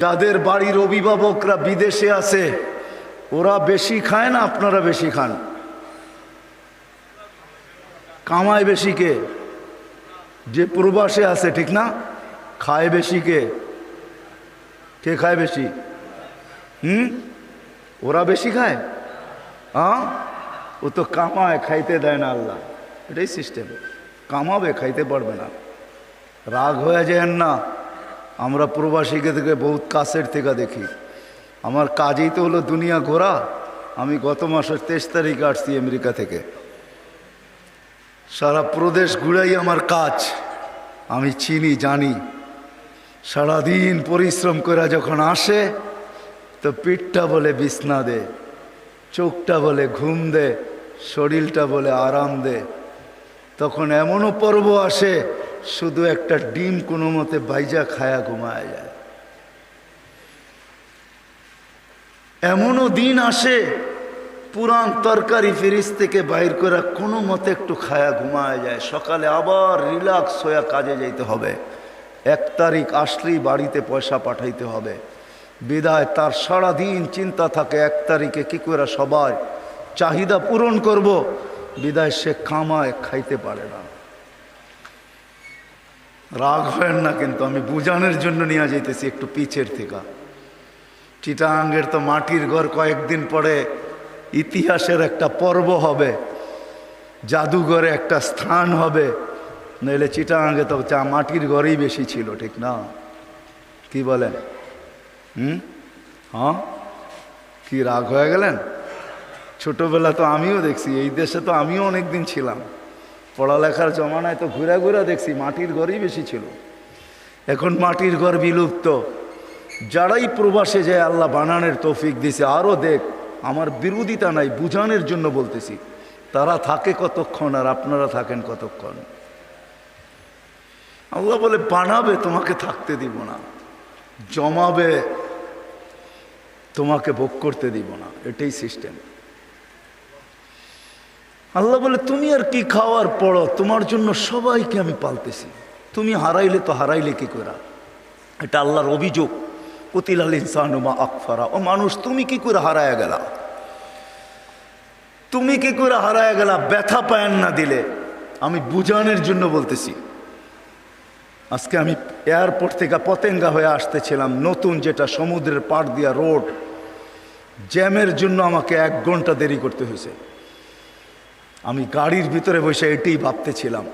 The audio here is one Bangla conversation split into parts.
যাদের বাড়ির অভিভাবকরা বিদেশে আছে ওরা বেশি খায় না আপনারা বেশি খান? কামায় বেশি কে? যে প্রবাসে আছে, ঠিক না? খায় বেশি কে? কে খায় বেশি? ওরা বেশি খায়। হ্যাঁ, ও তো কামায়, খাইতে দেয় না আল্লাহ। এটাই সিস্টেম। কামাবে, খাইতে পারবে না। রাগ হয়ে যায় না। আমরা প্রবাসীকে থেকে বহুত কাছের থেকে দেখি। আমার কাজই তো হলো দুনিয়া ঘোরা। আমি গত মাসের 23 তারিখে আসছি আমেরিকা থেকে। সারা প্রদেশ ঘুরাই আমার কাজ। আমি চিনি, জানি। সারাদিন পরিশ্রম করে যখন আসে তো পিঠটা বলে বিছনা দে, চোখটা বলে ঘুম দে, শরীরটা বলে আরাম দে। তখন এমনও পর্ব আসে শুধু একটা ডিম কোনো মতে বাইজা খায়া ঘুমায় যায়। এমনও দিন আসে পুরান তরকারি ফ্রিজ থেকে বাইর করে কোনো মতে একটু খায়া ঘুমায় যায়। সকালে আবার রিল্যাক্স হয়ে কাজে যাইতে হবে। 1 তারিখ আসলেই বাড়িতে পয়সা পাঠাইতে হবে। বিদায় তার সারাদিন চিন্তা থাকে 1 তারিখে কি করে সবার চাহিদা পূরণ করব। বিদায় সে কামায়, খাইতে পারে না। রাগ হয় না কিন্তু, আমি বুঝানোর জন্য নিয়ে যাইতেছি একটু পিছের থেকে। চিটাগাঙ্গের তো মাটির ঘর কয়েকদিন পরে ইতিহাসের একটা পর্ব হবে, জাদুঘরে একটা স্থান হবে। নইলে চিটাগাঙ্গে তো মাটির ঘরেই বেশি ছিল, ঠিক না? কি বলেন? হ্যাঁ, কি রাগ হয়ে গেলেন? ছোটবেলা তো আমিও দেখছি, এই দেশে তো আমিও অনেকদিন ছিলাম। পড়ালেখার জমানায় তো ঘুরে ঘুরে দেখছি মাটির ঘরই বেশি ছিল। এখন মাটির ঘর বিলুপ্ত। যারাই প্রবাসে যায় আল্লাহ বানানোর তৌফিক দিছে, আরও দেখ। আমার বিরোধিতা নাই, বুঝানোর জন্য বলতেছি। তারা থাকে কতক্ষণ আর আপনারা থাকেন কতক্ষণ? আল্লাহ বলে বানাবে, তোমাকে থাকতে দিব না। জমাবে, তোমাকে ভোগ করতে দিব না। এটাই সিস্টেম। আল্লাহ বলে তুমি আর কি খাওয়ার পড়ো, তোমার জন্য সবাইকে আমি পালতেছি। তুমি হারাইলে তো হারাইলে কি করে? এটা আল্লাহর অভিযোগ। কুতিলাল ইনসানু মা আকফারা। ও মানুষ, তুমি কি করে হারায় গেলা? তুমি কি করে হারায় গেলা? ব্যথা পায়েন না দিলে। আমি বুঝানোর জন্য বলতেছি। আজকে আমি এয়ারপোর্ট থেকে পতেঙ্গা হয়ে আসতেছিলাম, নতুন যেটা সমুদ্রের পাড় দিয়া রোড। জ্যামের জন্য আমাকে 1 ঘন্টা দেরি করতে হয়েছে। আমি গাড়ির ভিতরে বসে এটাই ভাবতেছিলাম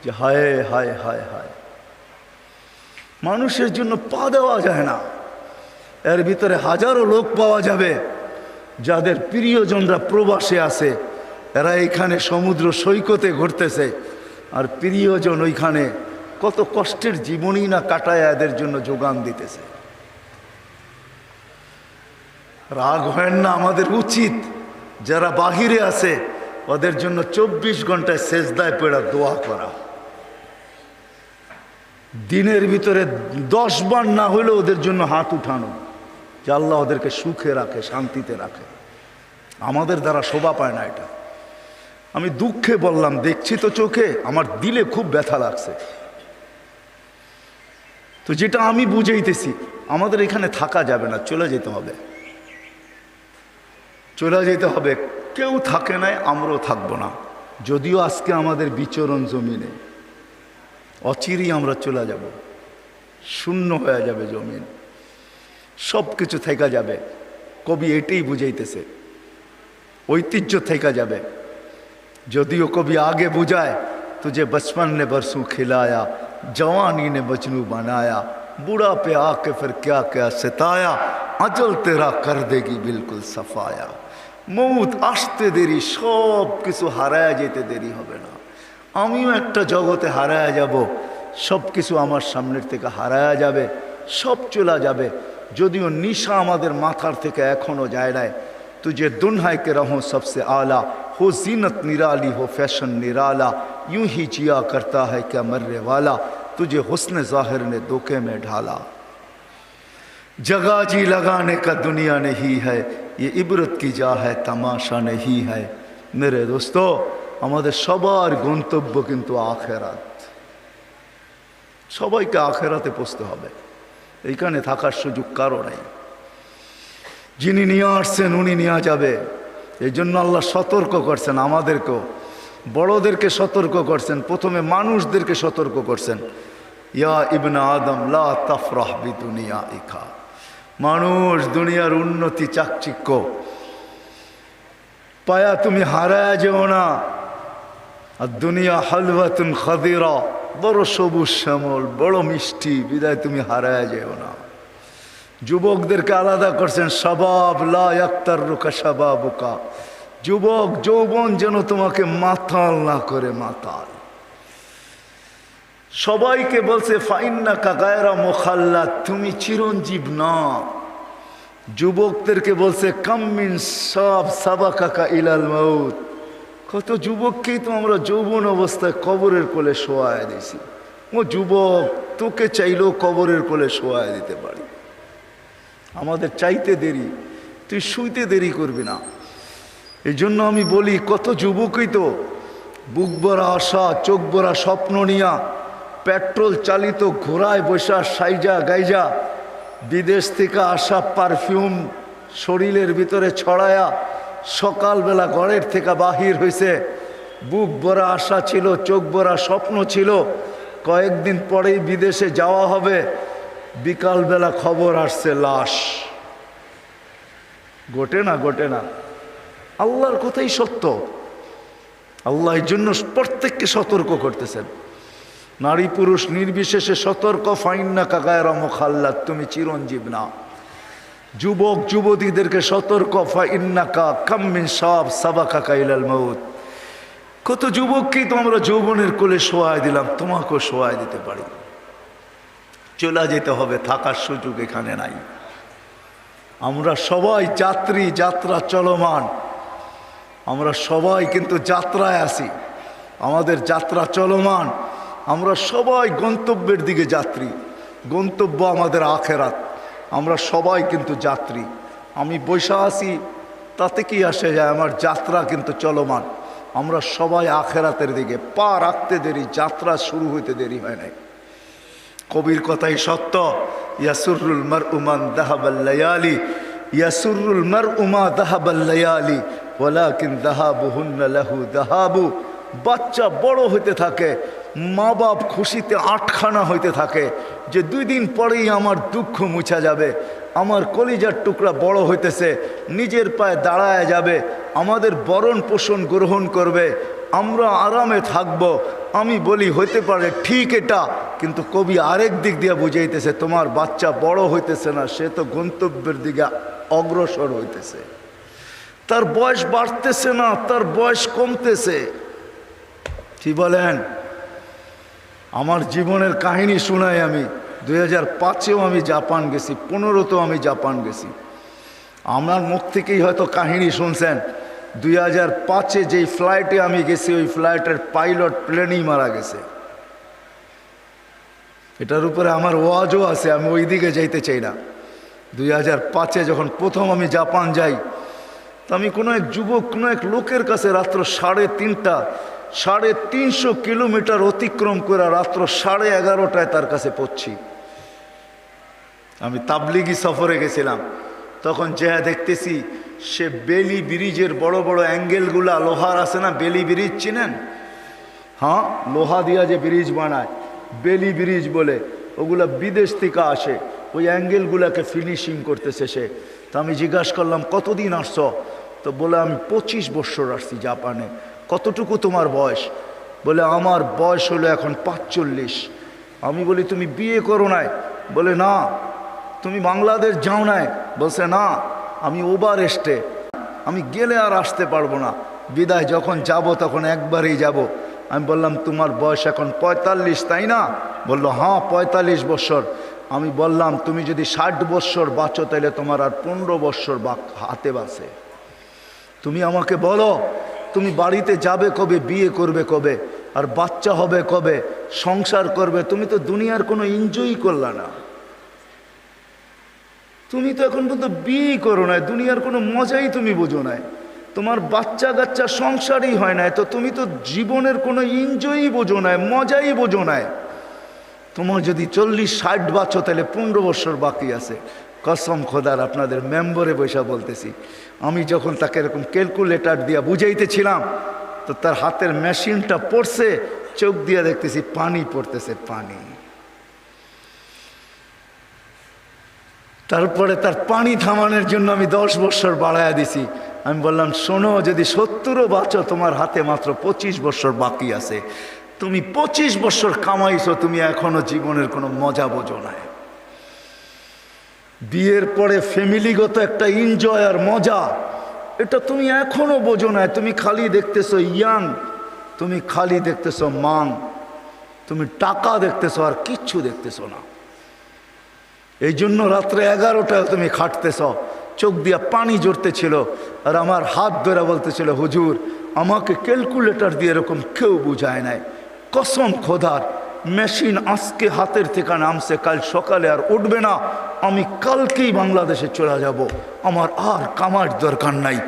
যে হায় হায় হায় হায়, মানুষের জন্য পা দেওয়া যায় না। এর ভিতরে হাজারো লোক পাওয়া যাবে যাদের প্রিয়জনরা প্রবাসে আছে। এরা এইখানে সমুদ্র সৈকতে ঘুরতেছে, আর প্রিয়জন ওইখানে কত কষ্টের জীবনই না কাটায় এদের জন্য যোগান দিতেছে। রাগ হয় না? আমাদের উচিত যারা বাহিরে আছে ওদের জন্য 24 ঘন্টায় সেজদায় পড়া দোয়া করা। দিনের ভিতরে 10 বার না হলেও ওদের জন্য হাত উঠানো, যে আল্লাহ ওদেরকে সুখে রাখে, শান্তিতে রাখে। আমাদের দ্বারা শোভা পায় না এটা। আমি দুঃখে বললাম, দেখছি তো চোখে, আমার দিলে খুব ব্যথা লাগছে। তো যেটা আমি বুঝাইতেছি, আমাদের এখানে থাকা যাবে না, চলে যেতে হবে। চলে যেতে হবে। কেউ থাকে নাই, আমরাও থাকবো না। যদিও আজকে আমাদের বিচরণ জমিনে, অচিরেই আমরা চলে যাব। শূন্য হয়ে যাবে জমিন, সব কিছু থেকে যাবে। কবি এটাই বুঝাইতেছে, ঐতিহ্য থেকে যাবে। যদিও কবি আগে বুঝায়, तुझे बचपन ने बरसों खिलाया, जवानी ने मजनू बनाया, बूढ़ा पे आके फिर क्या क्या सताया, अजल तेरा कर देगी बिल्कुल सफाया। মৌত আসতে দেরি, সব কিছু হারায় যেতে দেরি হবে না। আমিও একটা জগতে হারায় যাব, সব কিছু আমার সামনের থেকে হারায় যাবে, সব চলে যাবে। যদিও নিশা আমাদের মাথার থেকে এখনো যায় নাই। तुझे दुन्हाई के रहूं सबसे आला, हो जीनत निराली हो फैशन निराला, यूं ही जिया करता है क्या मरने वाला, तुझे हुस्न ज़ाहिर ने धोखे में ढाला। जगह जी लगाने का दुनिया नहीं है, ये इबरत की जा है, तमाशा नहीं है। मेरे दोस्तों, আমাদের সবার গন্তব্য কিন্তু আখেরাত। সবাইকে আখেরাতে পৌঁছতে হবে। এইখানে থাকার সুযোগ কারো নাই। যিনি নিয়ে আসছেন উনি নিয়ে যাবে। এই জন্য আল্লাহ সতর্ক করছেন, আমাদেরকেও বড়দেরকে সতর্ক করছেন, প্রথমে মানুষদেরকে সতর্ক করছেন, ইয়া ইবনা আদম লা তাফরাহ বিদুনিয়াইকা। মানুষ, দুনিয়ার উন্নতি চাকচিক্য পায়া তুমি হারায় যেও না। আর দুনিয়া হালওয়াতুন খাদিরা, বড় সবুজ শ্যামল, বড় মিষ্টি, বিদায় তুমি হারায় যেও না। যুবকদেরকে আলাদা করছেন, শাবাব লা ইয়াক্তাররুকা শাবাবুকা। যুবক যৌবন যেন তোমাকে মাতাল না করে, মাতাল। সবাইকে বলছে ফাইন্নাকা গায়রা মুখাল্লাদ, তুমি চিরঞ্জীব না। যুবকদেরকে বলছে কাম্মিন সাব সাবাকাকা ইলাল মাউত। কত যুবককেই তো আমরা যৌবন অবস্থায় কবরের কোলে শোয়ায় দিছি। ও যুবক, তোকে চাইলেও কবরের কোলে শোয়ায় দিতে পারি। আমাদের চাইতে দেরি, তুই শুইতে দেরি করবি না। এই জন্য আমি বলি, কত যুবকই তো বুক ভরা আশা, চোখ ভরা স্বপ্ন নিয়া পেট্রোল চালিত ঘোড়ায় বসা সাইজা গাইজা বিদেশ থেকে আসা পারফিউম শরীরের ভিতরে ছড়ায়া সকালবেলা ঘরের থেকে বাহির হয়েছে। বুক ভরা আশা ছিল, চোখ ভরা স্বপ্ন ছিল, কয়েকদিন পরেই বিদেশে যাওয়া হবে। বিকালবেলা খবর আসছে লাশ। ঘটে না, ঘটে না? আল্লাহর কথাই সত্য। আল্লাহ এই জন্য প্রত্যেককে সতর্ক করতেছেন, নারী পুরুষ নির্বিশেষে সতর্ক। ফাইন্নাকা গায়রা মুখাল্লাদ, তুমি চিরঞ্জীব না। যুবক যুবতীদেরকে সতর্ক, ফাইন্নাকা কাম মিন শাব সাবাকাকা ইলাল মাউত। কত যুবককেই তো আমরা যৌবনের কোলে শোয়ায় দিলাম, তোমাকেও শোয়ায় দিতে পারি। চলে যেতে হবে, থাকার সুযোগ এখানে নাই। আমরা সবাই যাত্রী, যাত্রা চলমান। আমরা সবাই কিন্তু যাত্রায় আছি, আমাদের যাত্রা চলমান। আমরা সবাই গন্তব্যের দিকে যাত্রী। গন্তব্য আমাদের আখেরাত। আমরা সবাই কিন্তু যাত্রী। আমি বৈশা আছি তাতে কি আসে যায়, আমার যাত্রা কিন্তু চলমান। আমরা সবাই আখেরাতের দিকে পা রাখতে দেরি, যাত্রা শুরু হইতে দেরি হয় নাই। কবির কথাই সত্য, ইয়াসুরুল মারউ মান যাহাবাল লায়ালি, ইয়াসুরুল মারউ মা যাহাবাল লায়ালি ওয়ালাকিন যাহাবুহুন্না লাহু যাহাবু। বাচ্চা বড় হইতে থাকে, মা বাপ খুশিতে আটখানা হইতে থাকে যে 2 দিন পরেই আমার দুঃখ মুছা যাবে, আমার কলিজার টুকরা বড় হইতেছে, নিজের পায়ে দাঁড়ায় যাবে, আমাদের বরণ পোষণ গ্রহণ করবে, আমরা আরামে থাকব। আমি বলি হইতে পারে ঠিক এটা, কিন্তু কবি আরেক দিক দিয়ে বুঝাইতেছে, তোমার বাচ্চা বড় হইতেছে না, সে তো গন্তব্যের দিকে অগ্রসর হইতেছে। তার বয়স বাড়তেছে না, তার বয়স কমতেছে। কি বলেন? আমার জীবনের কাহিনী শোনাই আমি। 2005-এও আমি জাপান গেছি, 15-তেও আমি জাপান গেছি। আমার মুখ থেকেই হয়তো কাহিনী শুনছেন। 2005-এ যেই ফ্লাইটে আমি গেছি, ওই ফ্লাইটের পাইলট প্লেনেই মারা গেছে। এটার উপরে আমার ওয়াজও আছে, আমি ওই দিকে যাইতে চাই না। 2005-এ যখন প্রথম আমি জাপান যাই, তো আমি কোনো এক যুবক, কোনো এক লোকের কাছে রাত্র 350 কিলোমিটার অতিক্রম করে রাত্র 11:30টায় তার কাছে পৌঁছি। আমি তাবলিগি সফরে গেছিলাম, তখন যে দেখতেছি সে বেলি ব্রিজের বড় বড় অ্যাঙ্গেলগুলা লোহার আছে না, বেলি ব্রিজ চিনেন? হ্যাঁ, লোহা দিয়া যে ব্রিজ বানায় বেলি ব্রিজ বলে, ওগুলা বিদেশ থেকে আসে। ওই অ্যাঙ্গেলগুলাকে ফিনিশিং করতেছে সে। তো আমি জিজ্ঞাসা করলাম কতদিন আসছো? তো বলে আমি 25 বছর আসছি জাপানে। কতটুকু তোমার বয়স? বলে আমার বয়স হলো এখন 45। আমি বলি তুমি বিয়ে করো নাই? বলে না। তুমি বাংলাদেশ যাও নাই? বলছে না, আমি ওভার এস্টে, আমি গেলে আর আসতে পারবো না, বিদায় যখন যাব তখন একবারেই যাব। আমি বললাম তোমার বয়স এখন 45 তাই না? বলল হ্যাঁ 45 বছর। আমি বললাম তুমি যদি 60 বছর বাঁচো তাহলে তোমার আর 15 বছর হাতে বাঁচে। তুমি আমাকে বলো তুমি বাড়িতে যাবে কবে, বিয়ে করবে কবে, আর বাচ্চা হবে কবে, সংসার করবে? তুমি তো দুনিয়ার কোনো এনজয়ই করলা না। তুমি তো এখন পর্যন্ত বিয়েই করো নাই, দুনিয়ার কোনো মজাই তুমি বুঝো নাই, তোমার বাচ্চা কাচ্চা সংসারই হয় নাই, তো তুমি তো জীবনের কোনো এনজয়ই বোঝো নাই, মজাই বোঝো নাই। তোমার যদি 40-60 বছর, তাহলে 15 বছর বাকি আছে। কসম খোদার, আপনাদের মেম্বরে বৈশা বলতেছি, আমি যখন তাকে এরকম ক্যালকুলেটর দিয়ে বুঝাইতেছিলাম, তো তার হাতের মেশিনটা পড়ছে, চোখ দিয়ে দেখতেছি পানি পড়তেছে, পানি। তারপরে তার পানি থামানোর জন্য আমি 10 বছর বাড়াইয়া দিছি। আমি বললাম, শোনো, যদি 70ও বাঁচো, তোমার হাতে মাত্র 25 বছর বাকি আছে। তুমি 25 বছর কামাইছো, তুমি এখনো জীবনের কোনো মজা বোঝো না। বিয়ের পরে ফ্যামিলিগত একটা এনজয় আর মজা, এটা তুমি এখনো বোঝো না। তুমি খালি দেখতেছো ইয়াং, তুমি খালি দেখতেছো মাং, তুমি টাকা দেখতেছো আর কিচ্ছু দেখতেছো না। এই জন্য রাত্রে 11টায় তুমি খাটতেছ, চোখ দিয়া পানি জড়তেছিল, আর আমার হাত ধরে বলতেছিল, হুজুর আমাকে ক্যালকুলেটর দিয়ে এরকম কেউ বুঝায় নাই। কসম খোদার, মেশিন আজকে হাতের থেকে নামছে, কাল সকালে আর উঠবে না। আমি কালকেই বাংলাদেশে চলে যাব, আমার আর কামার দরকার নাই।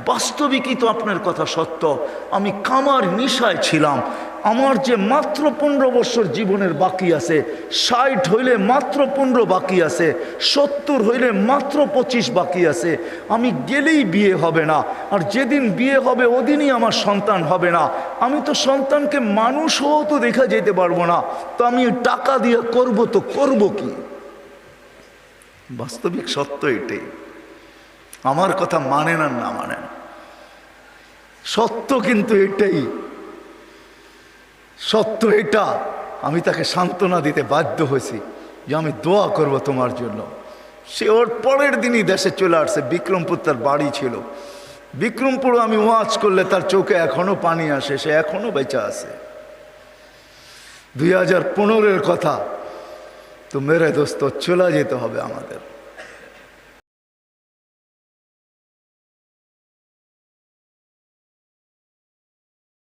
বাস্তবিকই তো আপনার কথা সত্য, আমি কামার নেশায় ছিলাম। আমার যে মাত্র 15 বছর জীবনের বাকি আছে, 60 হইলে মাত্র 15 বাকি আছে, 70 হইলে মাত্র 25 বাকি আছে। আমি গেলেই বিয়ে হবে না, আর যেদিন বিয়ে হবে ওদিনই আমার সন্তান হবে না। আমি তো সন্তানকে মানুষও তো দেখা যেতে পারবো না, তো আমি টাকা দিয়ে করব তো করব কি? বাস্তবিক সত্য এটাই। আমার কথা মানেন আর না মানেন, সত্য কিন্তু এটাই, সত্য এটা। আমি তাকে সান্ত্বনা দিতে বাধ্য হয়েছি যে আমি দোয়া করব তোমার জন্য। সে ওর পরের দিনই দেশে চলে আসছে, বিক্রমপুর তার বাড়ি ছিল। বিক্রমপুর আমি ওয়াজ করলে তার চোখে এখনো পানি আসে, সে এখনো বেঁচে আছে। 2015-এর কথা। তো মেরে দোস্ত, চলে যেতে হবে আমাদের।